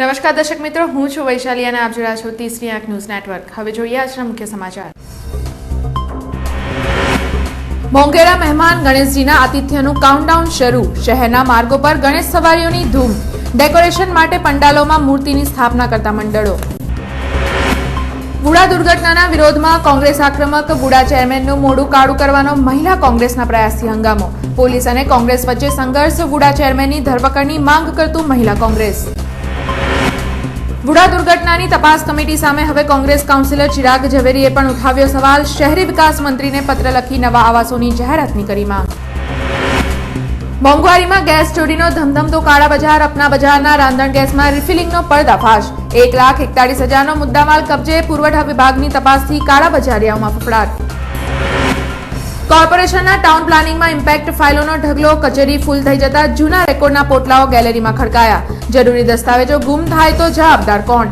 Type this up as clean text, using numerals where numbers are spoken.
નમસ્કાર દર્શક મિત્રો, હું છું વૈશાલી અને આપ જોઈ રહ્યા છો 30 આંખ ન્યૂઝ નેટવર્ક। હવે જોઈએ આજના મુખ્ય સમાચાર। મોંઘેરા મહેમાન ગણેશજીના આતિથ્યનું કાઉન્ટડાઉન શરૂ। શહેરના માર્ગો પર ગણેશ સવારીઓની ધૂમ। ડેકોરેશન માટે પંડાલોમાં મૂર્તિની સ્થાપના કરતા મંડળો। બુડા દુર્ઘટનાના વિરોધમાં કોંગ્રેસ આક્રમક। બુડા ચેરમેનનું મોઢું કાળું કરવાનો મહિલા કોંગ્રેસના પ્રયાસથી હંગામો। પોલીસ અને કોંગ્રેસ વચ્ચે સંઘર્ષ। બુડા ચેરમેનની ધરપકડની માંગ કરતું મહિલા કોંગ્રેસ। બુડા દુર્ઘટનાની તપાસ કમિટી સામે હવે કોંગ્રેસ કાઉન્સિલર ચિરાગ ઝવેરીએ પણ ઉઠાવ્યો સવાલ। શહેરી વિકાસ મંત્રીને પત્ર લખી નવા આવાસોની જાહેરાતની કરી માંગ। મોંઘવારીમાં ગેસ ચોરીનો ધમધમતો કાળા બજાર। અપના બજારના રાંધણ ગેસમાં રિફિલિંગનો પર્દાફાશ। 1,41,000નો મુદ્દામાલ કબજે। પુરવઠા વિભાગની તપાસથી કાળા બજારિયાઓમાં ફફડાટ। કોર્પોરેશનના ટાઉન પ્લાનિંગમાં ઇમ્પેક્ટ ફાઇલોનો ઢગલો। કચેરી ફૂલ થઈ જતા જૂના રેકોર્ડના પોટલાઓ ગેલેરીમાં ખડકાયા। જરૂરી દસ્તાવેજો ગુમ થાય તો જવાબદાર કોણ?